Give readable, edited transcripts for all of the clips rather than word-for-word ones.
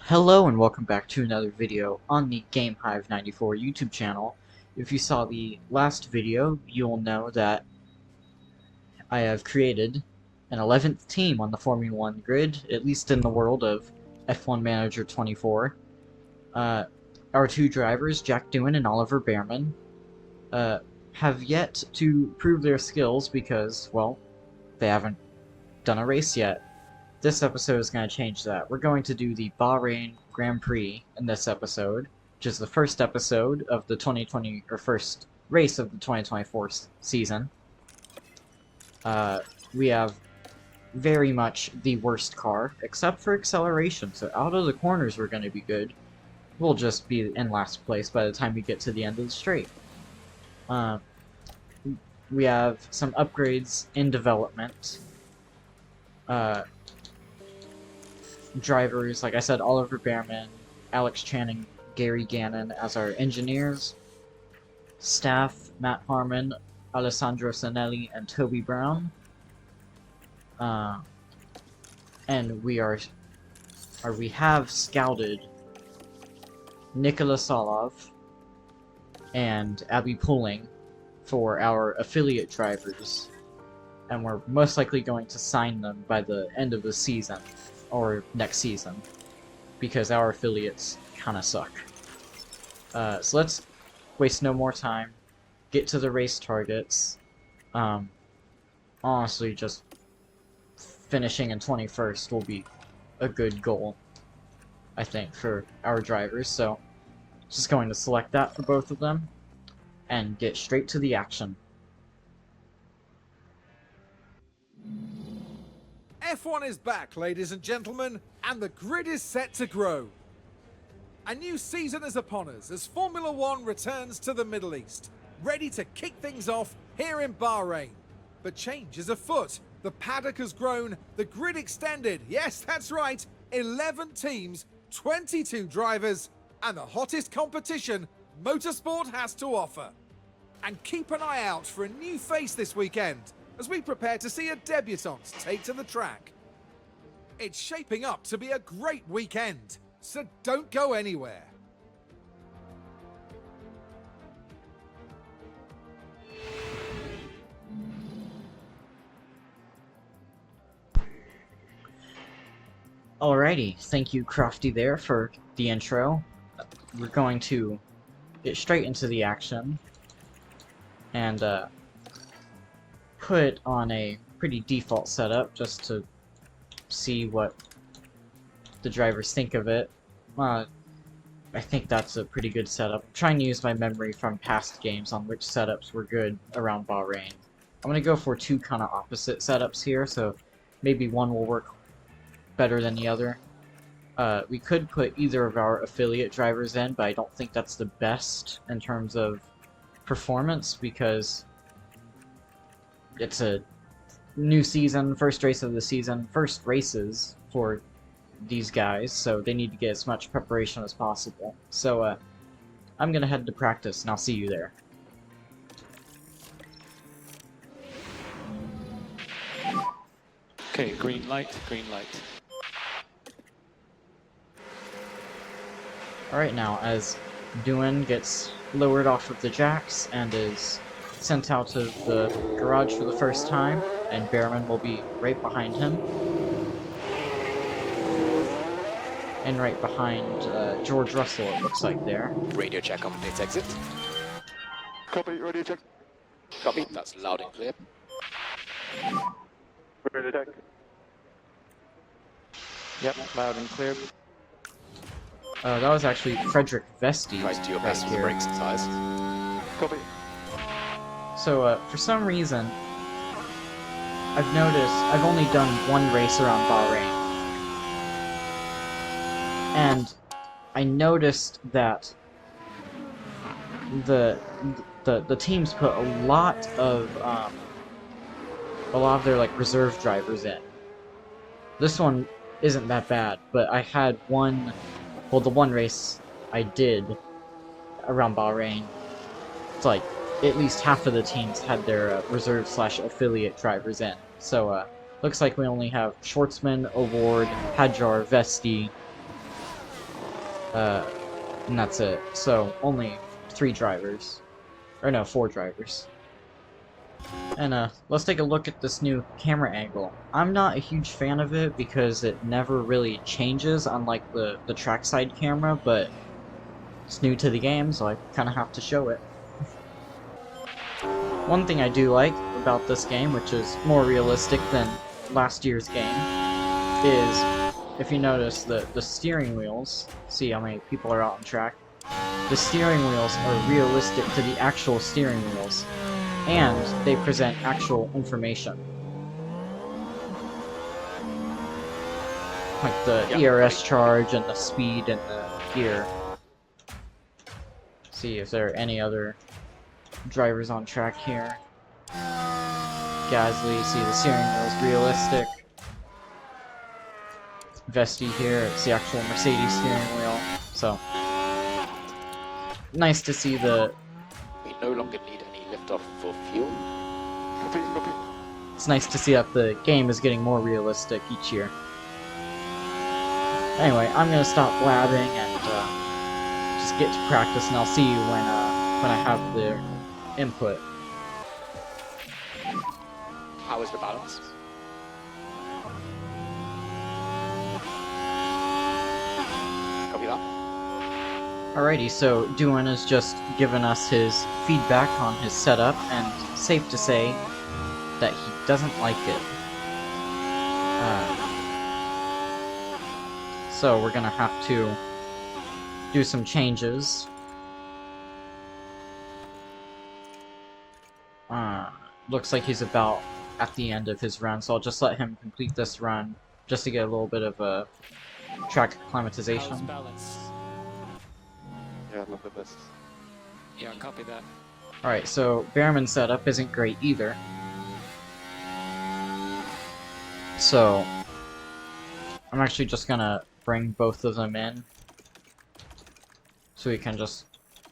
Hello and welcome back to another video on the GameHive94 YouTube channel. If you saw the last video, you'll know that I have created an 11th team on the Formula 1 grid, at least in the world of F1 Manager 24. Our two drivers, Jack Doohan and Oliver Bearman, have yet to prove their skills because, well, they haven't done a race yet. This episode is going to change that. We're going to do the Bahrain Grand Prix in this episode, which is the first episode of the 2020, or first race of the 2024 season. We have very much the worst car, except for acceleration, so out of the corners we're going to be good. We'll just be in last place by the time we get to the end of the straight. We have some upgrades in development. Drivers, like I said, Oliver Bearman, Alex Channing, Gary Gannon as our engineers. Staff, Matt Harmon, Alessandro Sanelli, and Toby Brown. And we have scouted Nikola Solov and Abby Pulling for our affiliate drivers, and we're most likely going to sign them by the end of the season, or next season, because our affiliates kinda suck. So let's waste no more time, get to the race targets. Honestly, just finishing in 21st will be a good goal, I think, for our drivers, so just going to select that for both of them, and get straight to the action. F1 is back, ladies and gentlemen, and the grid is set to grow. A new season is upon us as Formula 1 returns to the Middle East, ready to kick things off here in Bahrain. But change is afoot. The paddock has grown, the grid extended. Yes, that's right, 11 teams, 22 drivers, and the hottest competition motorsport has to offer. And keep an eye out for a new face this weekend, as we prepare to see a debutant take to the track. It's shaping up to be a great weekend, so don't go anywhere. Alrighty, thank you Crofty there for the intro. We're going to get straight into the action, and put on a pretty default setup just to see what the drivers think of it. I think that's a pretty good setup. I'm trying to use my memory from past games on which setups were good around Bahrain. I'm going to go for two kind of opposite setups here, so maybe one will work better than the other. We could put either of our affiliate drivers in, but I don't think that's the best in terms of performance, because it's a new season, first race of the season, first races for these guys, so they need to get as much preparation as possible. So I'm gonna head to practice, and I'll see you there. Okay, green light, green light. Alright, now, as Doohan gets lowered off of the jacks and is sent out of the garage for the first time, and Bearman will be right behind him. And right behind George Russell, it looks like there. Radio check on pit exit. Copy, radio check. Copy, that's loud and clear. Radio check. Yep, loud and clear. That was actually Frederick Vesti Tries to do your back best with the here. brakes and tyres. Copy. So, for some reason, I've noticed I've only done one race around Bahrain. And I noticed that the teams put a lot of their like reserve drivers in. This one isn't that bad, but I had one, well, the one race I did around Bahrain, it's like at least half of the teams had their reserve/affiliate drivers in. So looks like we only have Schwartzman, Award, Hadjar, Vesti, And that's it. So, only 3 drivers. Or no, 4 drivers. And let's take a look at this new camera angle. I'm not a huge fan of it because it never really changes, unlike the trackside camera, but it's new to the game, so I kind of have to show it. One thing I do like about this game, which is more realistic than last year's game, is if you notice the steering wheels, see how many people are out on track, the steering wheels are realistic to the actual steering wheels, and they present actual information. Like the ERS charge and the speed and the gear. See if there are any other drivers on track here. Gasly, see the steering wheel is realistic. Vesti here, it's the actual Mercedes steering wheel. So, nice to see the... We no longer need any liftoff for fuel. Copy, copy. It's nice to see that the game is getting more realistic each year. Anyway, I'm gonna stop blabbing and just get to practice, and I'll see you when I have the input. How is the balance? Copy that. Alrighty, so Duan has just given us his feedback on his setup, and safe to say that he doesn't like it. So we're gonna have to do some changes. Looks like he's about at the end of his run, so I'll just let him complete this run just to get a little bit of a track acclimatization. Balance. Yeah, not the best. Yeah, copy that. Alright, so Behrman's setup isn't great either. So, I'm actually just gonna bring both of them in so we can just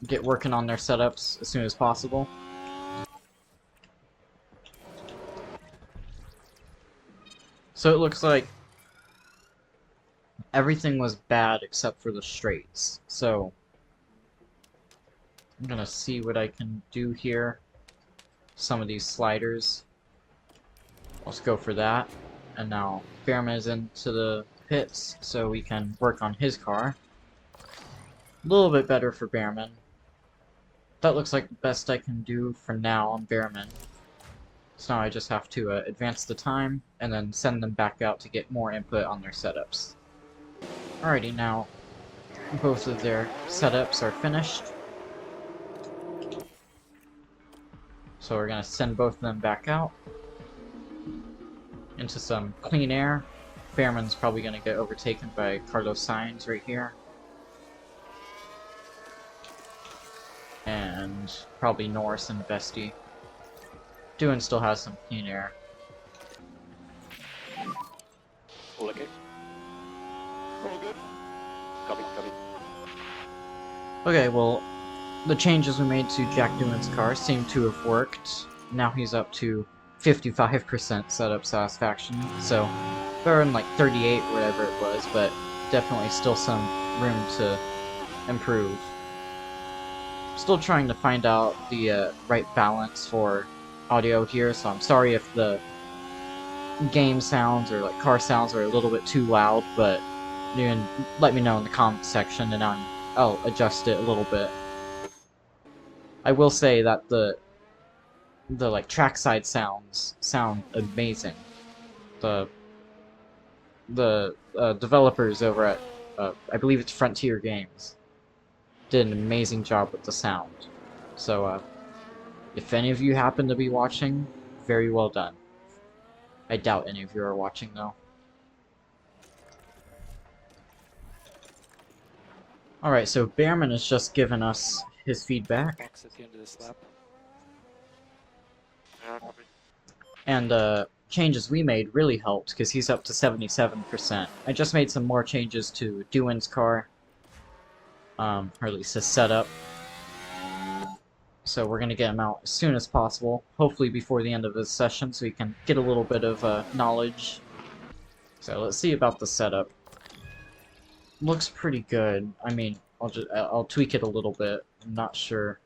get working on their setups as soon as possible. So it looks like everything was bad except for the straights. So I'm gonna see what I can do here. Some of these sliders. Let's go for that. And now Behrman is into the pits, so we can work on his car. A little bit better for Behrman. That looks like the best I can do for now on Behrman. So now I just have to advance the time, and then send them back out to get more input on their setups. Alrighty, now both of their setups are finished. So we're gonna send both of them back out into some clean air. Behrman's probably gonna get overtaken by Carlos Sainz right here. And probably Norris and Vesti. Duan still has some clean air. All okay? All good. Copy, copy. Okay, well, the changes we made to Jack Duan's car seem to have worked. Now he's up to 55% setup satisfaction, so better than like 38, whatever it was, but definitely still some room to improve. Still trying to find out the right balance for audio here, so I'm sorry if the game sounds or like car sounds are a little bit too loud, but you can let me know in the comment section and I'll adjust it a little bit. I will say that the like trackside sounds sound amazing. The developers over at I believe it's Frontier Games did an amazing job with the sound. So if any of you happen to be watching, very well done. I doubt any of you are watching though. Alright, so Behrman has just given us his feedback. Box at the end of this lap. Yeah, copy. And changes we made really helped because he's up to 77%. I just made some more changes to Duan's car, or at least his setup. So we're gonna get him out as soon as possible, hopefully before the end of this session, so he can get a little bit of knowledge. So let's see about the setup. looks pretty good. I mean, I'll tweak it a little bit. I'm not sure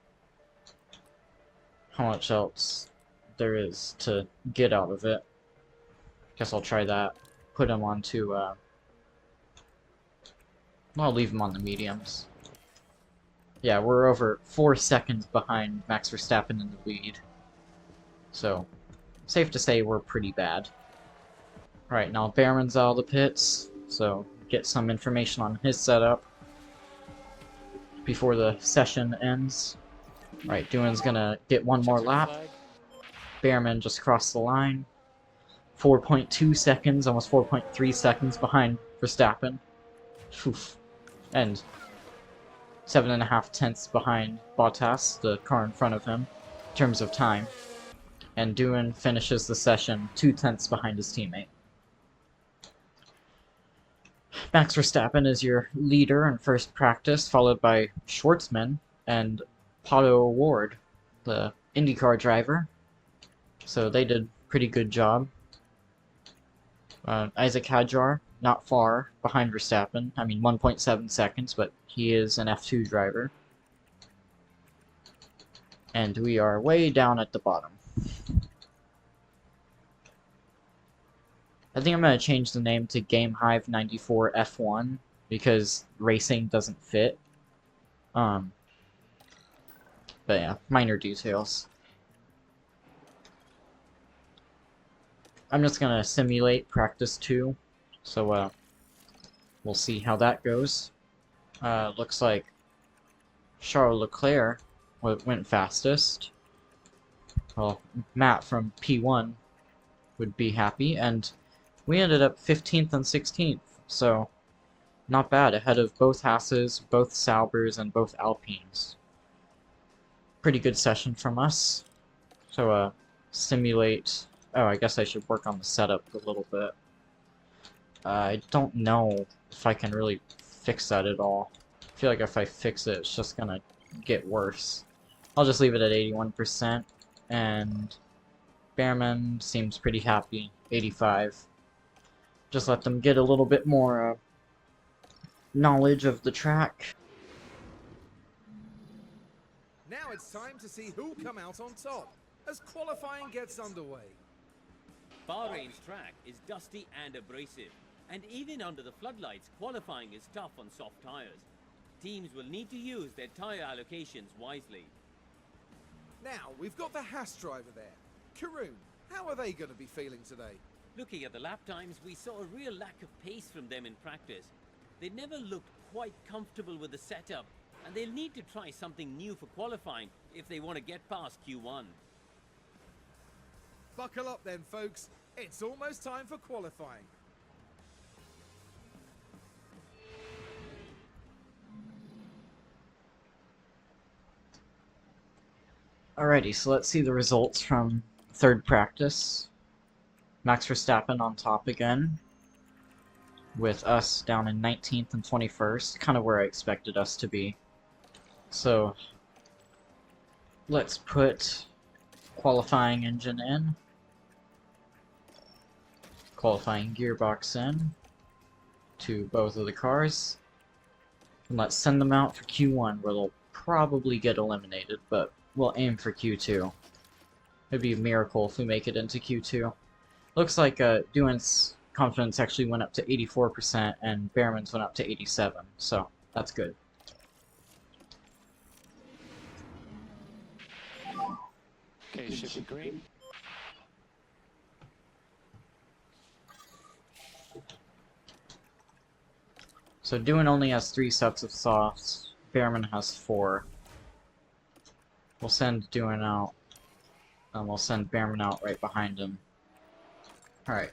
how much else there is to get out of it. Guess I'll try that. Put him onto, I'll leave him on the mediums. Yeah, we're over 4 seconds behind Max Verstappen in the lead. So, safe to say we're pretty bad. Alright, now Behrman's out of the pits, so get some information on his setup before the session ends. Alright, Doohan's gonna get one more lap. Behrman just crossed the line. 4.2 seconds, almost 4.3 seconds behind Verstappen. Oof. And 7.5 tenths behind Bottas, the car in front of him, in terms of time. And Doohan finishes the session 2 tenths behind his teammate. Max Verstappen is your leader in first practice, followed by Schwartzman and Pato O'Ward, the IndyCar driver. So they did a pretty good job. Isaac Hadjar, not far behind Verstappen. I mean, 1.7 seconds, but he is an F2 driver. And we are way down at the bottom. I think I'm going to change the name to GameHive 94 F1 because racing doesn't fit. But yeah, minor details. I'm just going to simulate practice 2, so we'll see how that goes. Looks like Charles Leclerc went fastest. Well, Matt from P1 would be happy, and we ended up 15th and 16th, so not bad, ahead of both Hasses, both Saubers, and both Alpines. Pretty good session from us. So, simulate... Oh, I guess I should work on the setup a little bit. I don't know if I can really fix that at all. I feel like if I fix it, it's just gonna get worse. I'll just leave it at 81%, and Behrman seems pretty happy, 85. Just let them get a little bit more knowledge of the track. Now it's time to see who'll come out on top as qualifying gets underway. Bahrain's track is dusty and abrasive, and even under the floodlights, qualifying is tough on soft tires. Teams will need to use their tire allocations wisely. Now we've got the Haas driver there. Karun, how are they going to be feeling today? Looking at the lap times, we saw a real lack of pace from them in practice. They never looked quite comfortable with the setup, and they'll need to try something new for qualifying if they want to get past Q1. Buckle up then, folks. It's almost time for qualifying. Alrighty, so let's see the results from third practice. Max Verstappen on top again, with us down in 19th and 21st, kind of where I expected us to be. So, let's put qualifying engine in, qualifying gearbox in, to both of the cars, and let's send them out for Q1, where they'll probably get eliminated, but we'll aim for Q2. It'd be a miracle if we make it into Q2. Looks like Doohan's confidence actually went up to 84%, and Behrman's went up to 87%, so that's good. Okay, should be green. So Doohan only has 3 sets of softs, Behrman has 4. We'll send Doohan out, and we'll send Behrman out right behind him. Alright,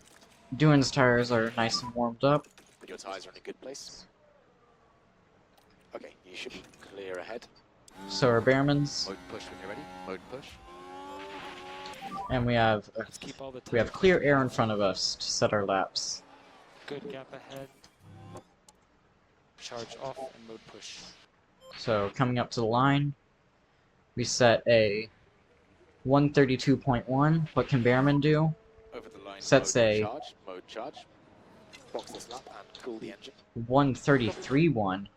Doohan's tires are nice and warmed up. Your tires are in a good place. Okay, you should be clear ahead. So are Behrman's, Mode push when you're ready. Mode push. and we have Let's keep all the clear air in front of us to set our laps. good gap ahead. Charge off and mode push. So coming up to the line, we set a 132.1. What can Behrman do? Over the line. Sets mode a charge. Mode charge. box this lap and cool the engine. 133.1.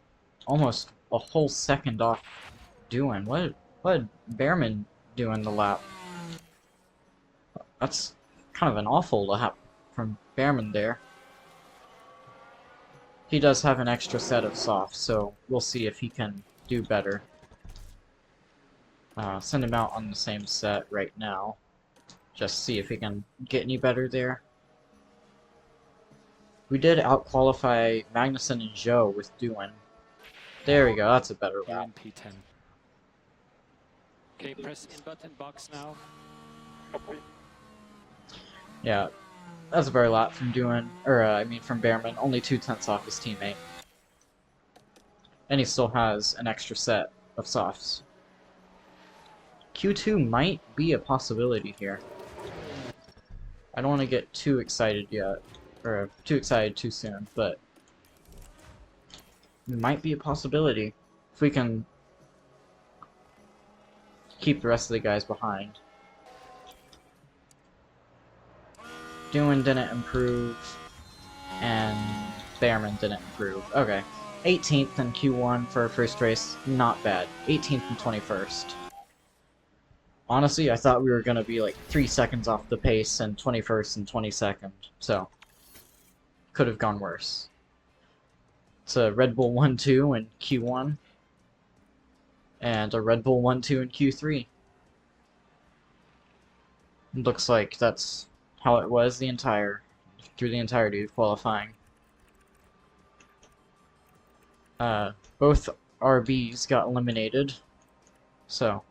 Almost a whole second off doing. What did Behrman do in the lap? That's kind of an awful lap from Behrman there. He does have an extra set of softs, so we'll see if he can do better. Send him out on the same set right now. Just see if he can get any better there. We did out-qualify Magnussen and Zhou with Doohan. There we go, that's a better You're lap. in P10. Okay, press in button box now. Copy. Yeah, that's a better lap from Doohan, or I mean from Behrman. Only 2/10 off his teammate. And he still has an extra set of softs. Q2 might be a possibility here. I don't want to get too excited yet, or too excited too soon, but it might be a possibility if we can keep the rest of the guys behind. Doohan didn't improve, and Behrman didn't improve. Okay, 18th in Q1 for our first race, not bad. 18th and 21st. Honestly, I thought we were going to be like 3 seconds off the pace and 21st and 22nd, so could have gone worse. It's a Red Bull 1-2 in Q1, and a Red Bull 1-2 in Q3. Looks like that's how it was through the entirety of qualifying. Both RBs got eliminated, so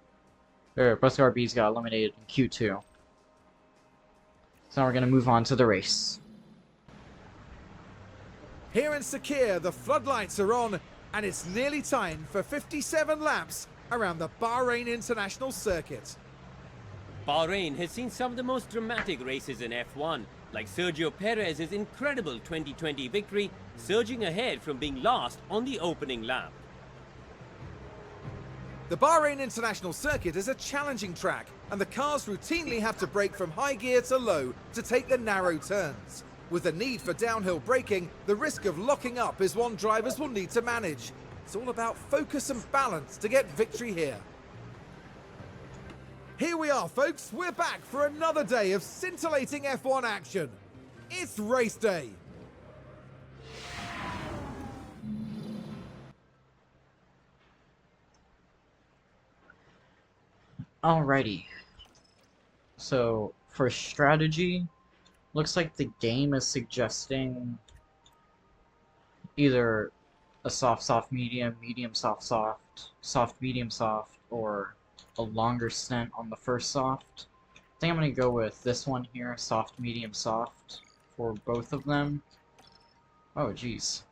both RBs got eliminated in Q2. So now we're gonna move on to the race. Here in Sakhir, the floodlights are on, and it's nearly time for 57 laps around the Bahrain International Circuit. Bahrain has seen some of the most dramatic races in F1, like Sergio Perez's incredible 2020 victory, surging ahead from being last on the opening lap. The Bahrain International Circuit is a challenging track, and the cars routinely have to brake from high gear to low to take the narrow turns. With the need for downhill braking, the risk of locking up is one drivers will need to manage. It's all about focus and balance to get victory here. Here we are, folks. We're back for another day of scintillating F1 action. It's race day. Alrighty. So, for strategy, looks like the game is suggesting either a soft, medium, soft, medium, soft, or a longer stint on the first soft. I think I'm going to go with this one here, soft, medium, soft, for both of them. Oh, geez.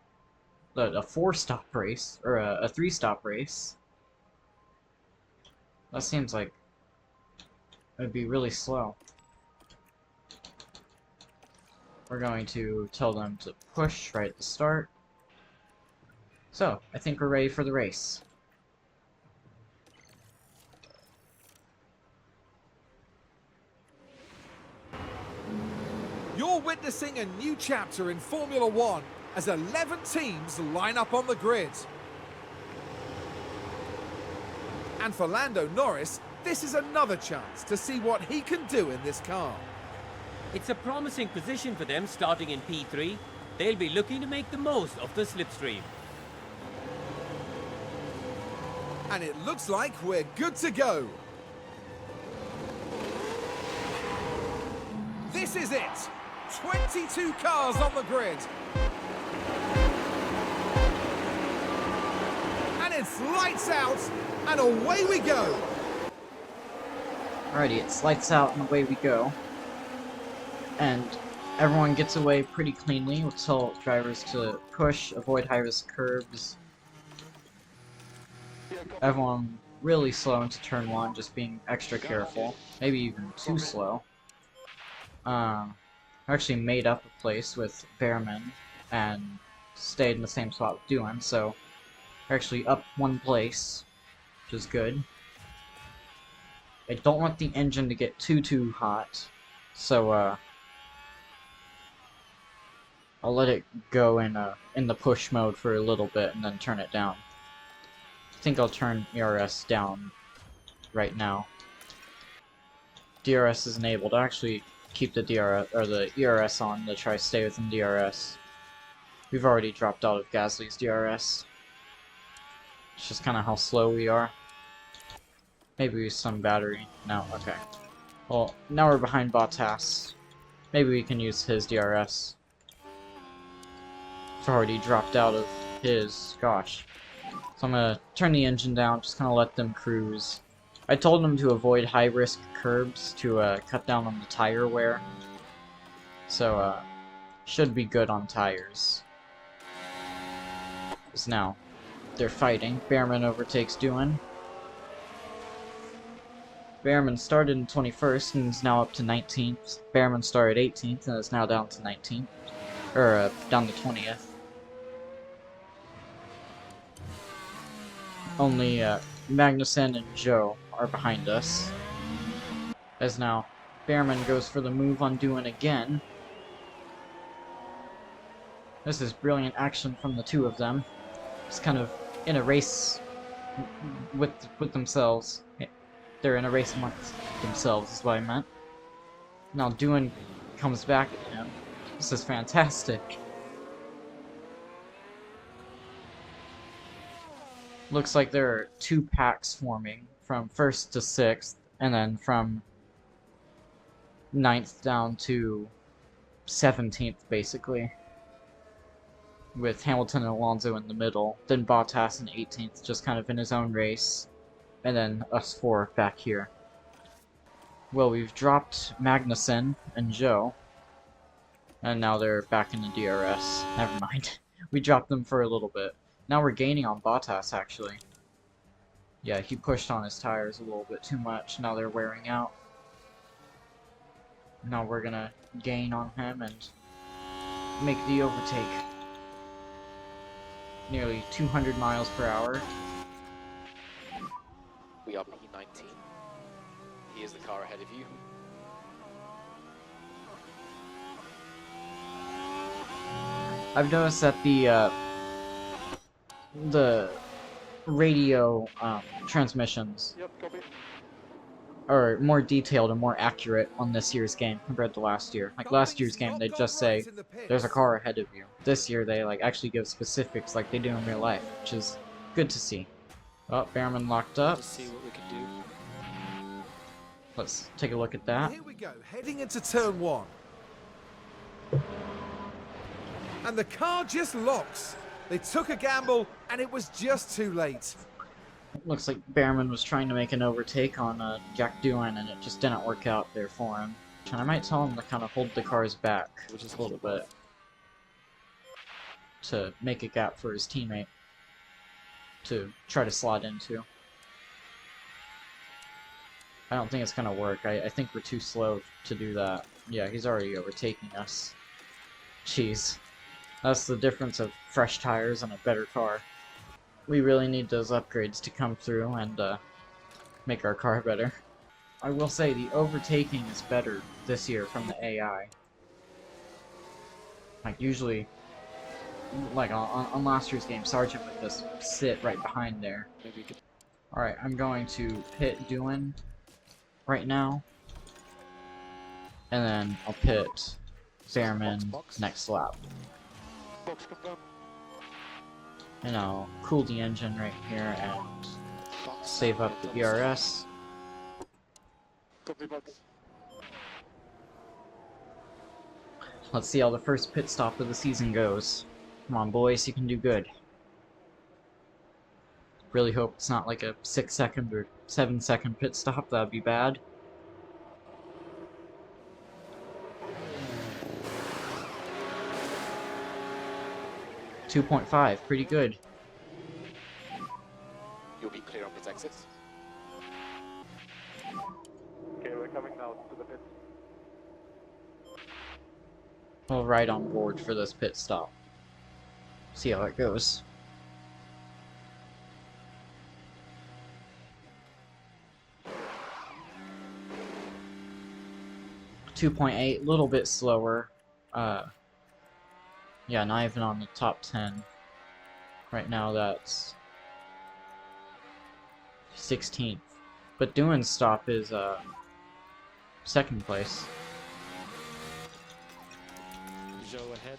A 4-stop race, or a 3-stop race. That seems like it would be really slow. We're going to tell them to push right at the start. So, I think we're ready for the race. You're witnessing a new chapter in Formula One as 11 teams line up on the grid. And for Lando Norris, this is another chance to see what he can do in this car. It's a promising position for them starting in P3. They'll be looking to make the most of the slipstream. And it looks like we're good to go. This is it. 22 cars on the grid. And it's lights out, and away we go. Alrighty, it's lights out and away we go. And everyone gets away pretty cleanly. We'll tell drivers to push, avoid high-risk curves. Everyone really slow into turn 1, just being extra careful. Maybe even too slow. Actually made up a place with Behrman and stayed in the same spot with Doohan, so we're actually up 1 place, which is good. I don't want the engine to get too hot, so I'll let it go in the push mode for a little bit and then turn it down. I think I'll turn ERS down right now. DRS is enabled. I'll actually keep the DRS or the ERS on to try to stay within DRS. We've already dropped out of Gasly's DRS. It's just kind of how slow we are. Maybe use some battery. No, okay. Well, now we're behind Bottas. Maybe we can use his DRS. It's already dropped out of his. Gosh. So I'm gonna turn the engine down, just kind of let them cruise. I told them to avoid high-risk curbs to cut down on the tire wear. So, should be good on tires. Because now, they're fighting. Behrman overtakes Doohan. Behrman started in 21st and is now up to 19th. Behrman started 18th and is now down to 19th. Or, down to 20th. Only, Magnussen and Joe are behind us. As now, Behrman goes for the move on Doohan again. This is brilliant action from the two of them. Just kind of in a race with themselves. They're in a race amongst themselves, is what I meant. Now Doohan comes back at him. This is fantastic. Looks like there are two packs forming, from 1st to 6th, and then from 9th down to 17th, basically. With Hamilton and Alonso in the middle, then Bottas in 18th, just kind of in his own race, and then us four back here. Well, we've dropped Magnussen and Joe, and now they're back in the DRS. Never mind. We dropped them for a little bit. Now we're gaining on Bottas, actually. Yeah, he pushed on his tires a little bit too much. Now they're wearing out. Now we're gonna gain on him and make the overtake. Nearly 200 miles per hour. We are P19. He is the car ahead of you. I've noticed that the radio transmissions Yep, copy. are more detailed and more accurate on this year's game compared to last year. Like last year's game, they'd just say, "There's a car ahead of you." This year, they like actually give specifics like they do in real life, which is good to see. Oh, Behrman locked up. Let's see what we can do. Let's take a look at that. Here we go, heading into turn 1. And the car just locks. They took a gamble, and it was just too late. Looks like Behrman was trying to make an overtake on Jack Doohan, and it just didn't work out there for him. And I might tell him to kind of hold the cars back just a little bit to make a gap for his teammate to try to slot into. I don't think it's gonna work. I think we're too slow to do that. Yeah, he's already overtaking us. Jeez. That's the difference of fresh tires and a better car. We really need those upgrades to come through and make our car better. I will say the overtaking is better this year from the AI. Like usually, like on last year's game, Sargent would just sit right behind there. Maybe we could. Alright, I'm going to pit Doohan right now. And then I'll pit Behrman next lap. Box confirmed. And I'll cool the engine right here and save up the ERS. Copy box. Let's see how the first pit stop of the season goes. Come on, boys, you can do good. Really hope it's not like a 6-second or 7-second pit stop. That'd be bad. .5, pretty good. You'll be clear on pit exits. Okay, we're coming now to the pit. We'll ride on board for this pit stop. See how it goes. .8, a little bit slower. Yeah, not even on the top 10. Right now that's 16th. But Duan's stop is second place. Zhou ahead.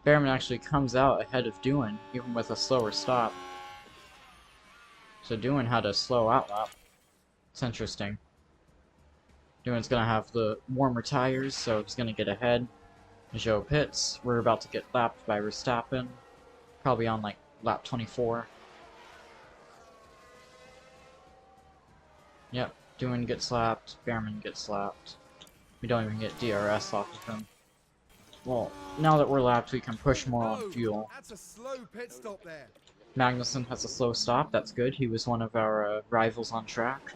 Behrman actually comes out ahead of Duan, even with a slower stop. So Duan had a slow outlap. It's interesting. Duan's gonna have the warmer tires, so he's gonna get ahead. Zhou pits. We're about to get lapped by Verstappen. Probably on like lap 24. Yep, Duan gets lapped, Behrman gets lapped. We don't even get DRS off of him. Well, now that we're lapped, we can push more on fuel. That's a slow pit stop there. Magnussen has a slow stop, that's good. He was one of our rivals on track.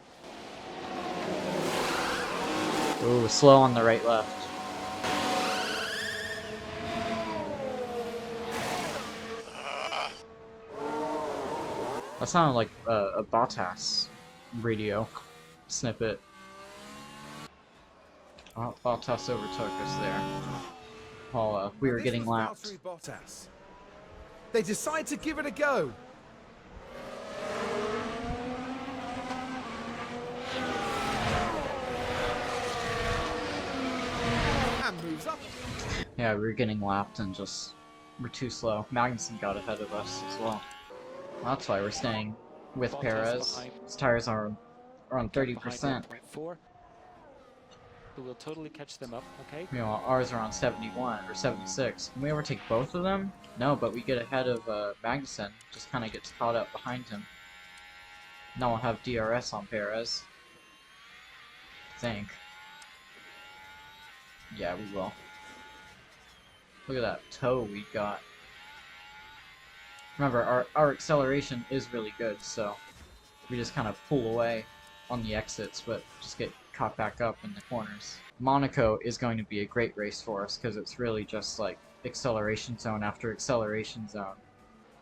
Ooh, slow on the right left. That sounded like a Bottas radio snippet. Oh, Bottas overtook us there. While we were This getting was lapped. Valtteri Bottas. They decide to give it a go. And moves up. Yeah, we were getting lapped and just we're too slow. Magnussen got ahead of us as well. That's why we're staying with Bottas Perez. behind. His tires are on 30%. 1.4. Who will totally catch them up, okay? Meanwhile, ours are on 71 or 76. Can we overtake both of them? No, but we get ahead of Magnussen. Just kind of gets caught up behind him. Now we'll have DRS on Perez. I think. Yeah, we will. Look at that toe we got. Remember, our acceleration is really good, so we just kind of pull away on the exits, but just get caught back up in the corners. Monaco is going to be a great race for us because it's really just like acceleration zone after acceleration zone.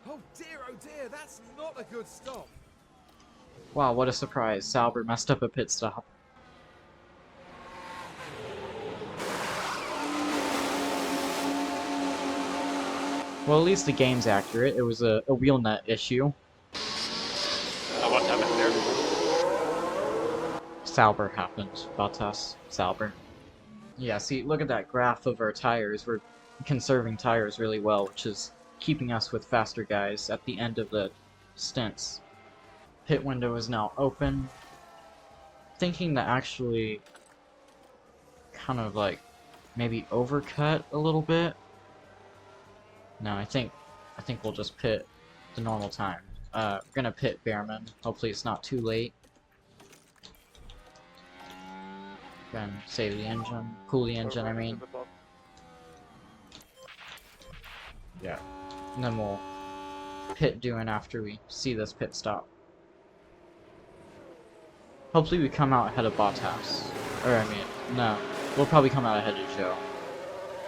Oh dear, that's not a good stop. Wow, what a surprise. Sauber messed up a pit stop. Well, at least the game's accurate. It was a wheel nut issue. What happened there? Sauber happened. Bottas. Sauber. Yeah, see, look at that graph of our tires. We're conserving tires really well, which is keeping us with faster guys at the end of the stints. Pit window is now open. Thinking to actually kind of like maybe overcut a little bit. No, I think we'll just pit the normal time. We're gonna pit Behrman. Hopefully it's not too late. Then save the engine, cool the engine. I mean, yeah. And then we'll pit Duan after we see this pit stop. Hopefully we come out ahead of Bottas. Or I mean, no, we'll probably come out ahead of Zhou.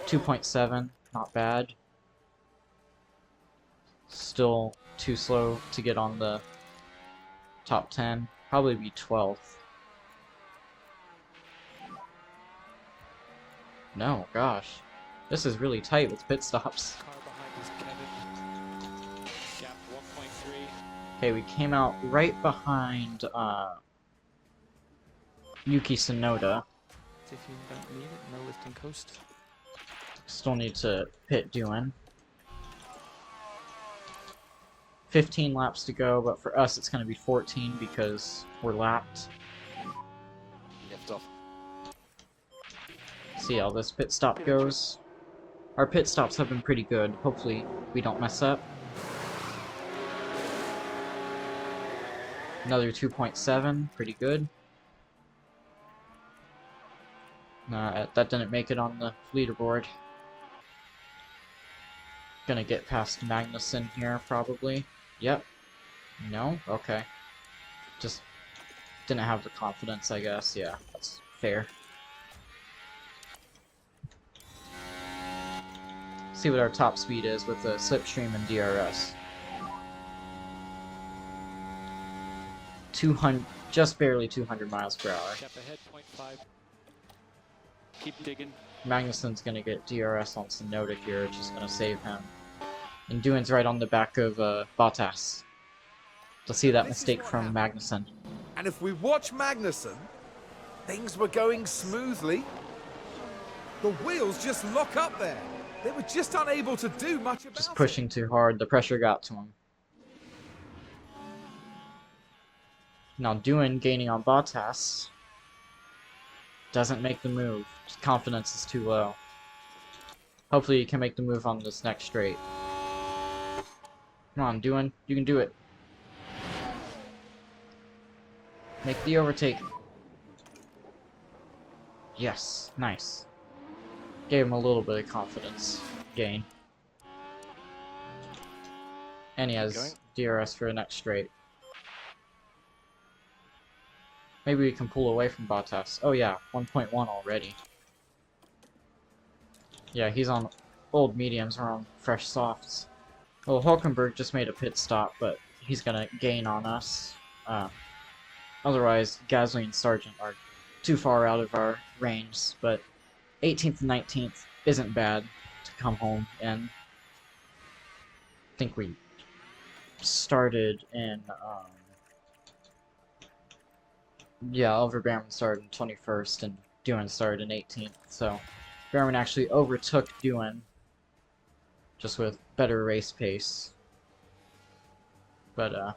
2.7, not bad. Still too slow to get on the top 10. Probably be 12th. No, gosh. This is really tight with pit stops. Car behind is Kevin. Gap 1.3. Okay, we came out right behind Yuki Tsunoda. If you don't need it, no lifting coast. Still need to pit Duan. 15 laps to go, but for us it's going to be 14 because we're lapped. Lift off. See how this pit stop goes. Our pit stops have been pretty good. Hopefully we don't mess up. Another 2.7, pretty good. That didn't make it on the leaderboard. Gonna get past Magnussen here, probably. Yep. No? Okay. Just didn't have the confidence, I guess. Yeah, that's fair. See what our top speed is with the slipstream and DRS. 200, just barely 200 miles per hour. Gap ahead, 0.5. Keep digging. Magnussen's gonna get DRS on Tsunoda here, which is gonna save him. And Duan's right on the back of Bottas. To see that This is mistake what from happened. Magnussen. And if we watch Magnussen, things were going smoothly. The wheels just lock up there. They were just unable to do much about Just it. pushing too hard, the pressure got to him. Now Duan gaining on Bottas. Doesn't make the move. His confidence is too low. Hopefully he can make the move on this next straight. Come on, Duan, you can do it. Make the overtake. Yes, nice. Gave him a little bit of confidence gain. And he Going. has DRS for the next straight. Maybe we can pull away from Bottas. Oh yeah, 1.1 already. Yeah, he's on old mediums, we're on fresh softs. Well, Hulkenberg just made a pit stop, but he's gonna gain on us. Otherwise, Gasly and Sargent are too far out of our range, but 18th and 19th isn't bad to come home in. I think we started in, yeah, Oliver Behrman started in 21st and Duan started in 18th, so Behrman actually overtook Duan, just with better race pace. But,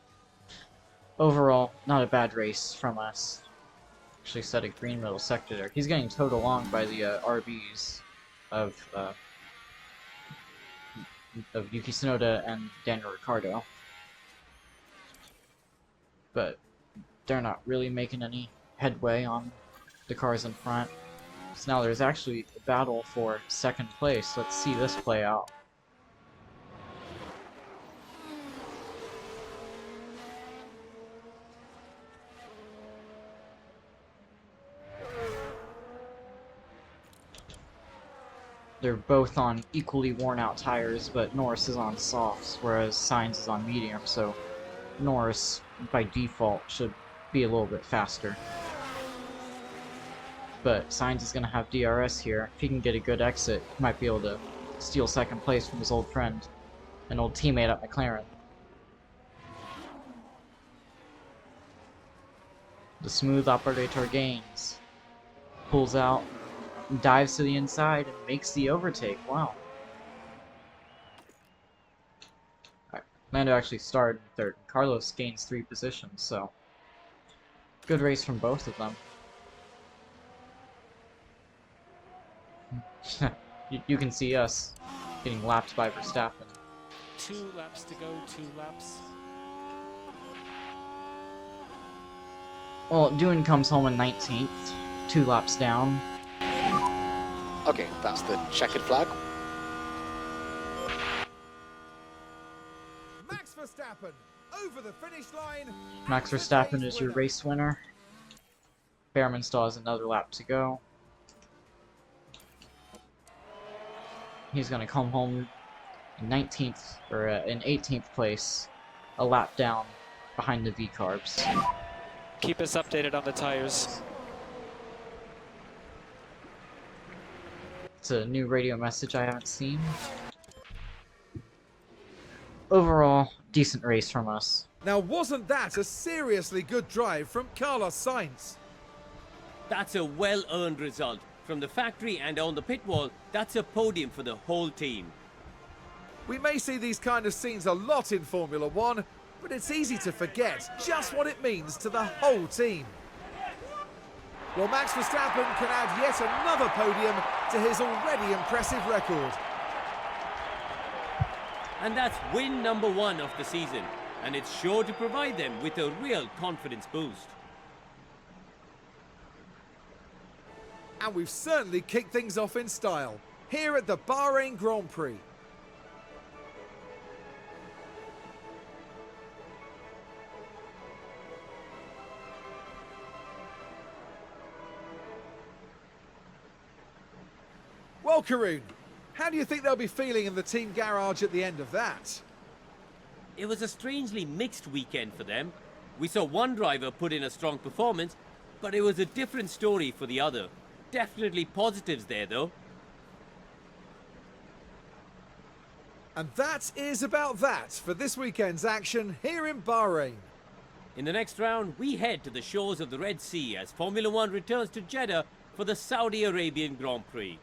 overall, not a bad race from us. Actually set a green middle sector there. He's getting towed along by the RBs of Yuki Tsunoda and Daniel Ricciardo. But they're not really making any headway on the cars in front. So now there's actually a battle for second place. Let's see this play out. They're both on equally worn out tires, but Norris is on softs, whereas Sainz is on medium, so Norris, by default, should be a little bit faster. But Sainz is going to have DRS here. If he can get a good exit, he might be able to steal second place from his old friend, an old teammate at McLaren. The smooth operator gains. Pulls out, dives to the inside, and makes the overtake. Wow. Alright, Lando actually started in third. Carlos gains 3 positions, so good race from both of them. you can see us getting lapped by Verstappen. 2 laps to go, 2 laps. Well, Duan comes home in 19th, 2 laps down. Okay, that's the checkered flag. Max Verstappen over the finish line. Max and the Verstappen day's is your winner. race winner. Behrman still has another lap to go. He's gonna come home in 19th, or in 18th place, a lap down behind the V-Carbs. Keep us updated on the tires. It's a new radio message I haven't seen. Overall, decent race from us. Now, wasn't that a seriously good drive from Carlos Sainz? That's a well-earned result. From the factory and on the pit wall, that's a podium for the whole team. We may see these kind of scenes a lot in Formula One, but it's easy to forget just what it means to the whole team. Well, Max Verstappen can add yet another podium to his already impressive record. And that's win number 1 of the season, and it's sure to provide them with a real confidence boost. And we've certainly kicked things off in style here at the Bahrain Grand Prix. Well, Karun, how do you think they'll be feeling in the team garage at the end of that? It was a strangely mixed weekend for them. We saw one driver put in a strong performance, but it was a different story for the other. Definitely positives there, though. And that is about that for this weekend's action here in Bahrain. In the next round, we head to the shores of the Red Sea as Formula One returns to Jeddah for the Saudi Arabian Grand Prix.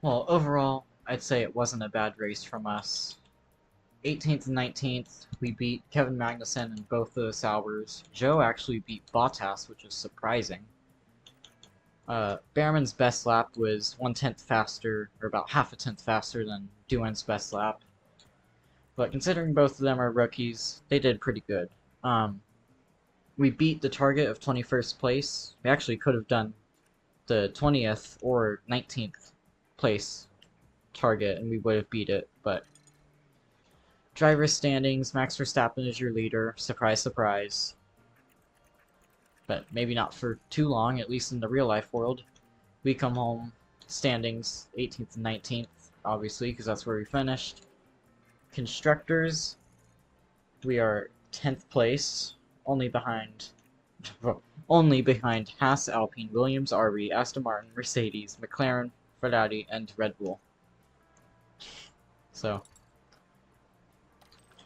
Well, overall, I'd say it wasn't a bad race from us. 18th and 19th, we beat Kevin Magnussen in both of the Saubers. Joe actually beat Bottas, which is surprising. Behrman's best lap was 1/10 faster, or about half a tenth faster than Duen's best lap. But considering both of them are rookies, they did pretty good. We beat the target of 21st place. We actually could have done the 20th or 19th place target and we would have beat it, but driver standings, Max Verstappen is your leader, surprise surprise. But maybe not for too long, at least in the real life world. We come home, standings 18th and 19th, obviously, because that's where we finished. Constructors, we are 10th place, only behind Haas, Alpine, Williams, RB, Aston Martin, Mercedes, McLaren, Ferrari, and Red Bull. So,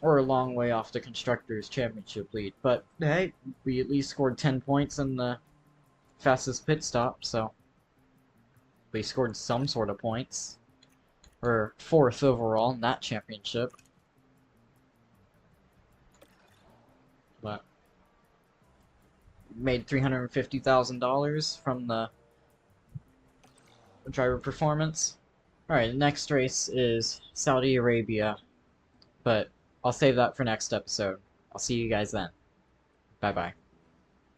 we're a long way off the Constructors' Championship lead, but hey, we at least scored 10 points in the fastest pit stop, so we scored some sort of points. We're 4th overall in that championship. But made $350,000 from the driver performance. Alright, the next race is Saudi Arabia, but I'll save that for next episode. I'll see you guys then. Bye-bye.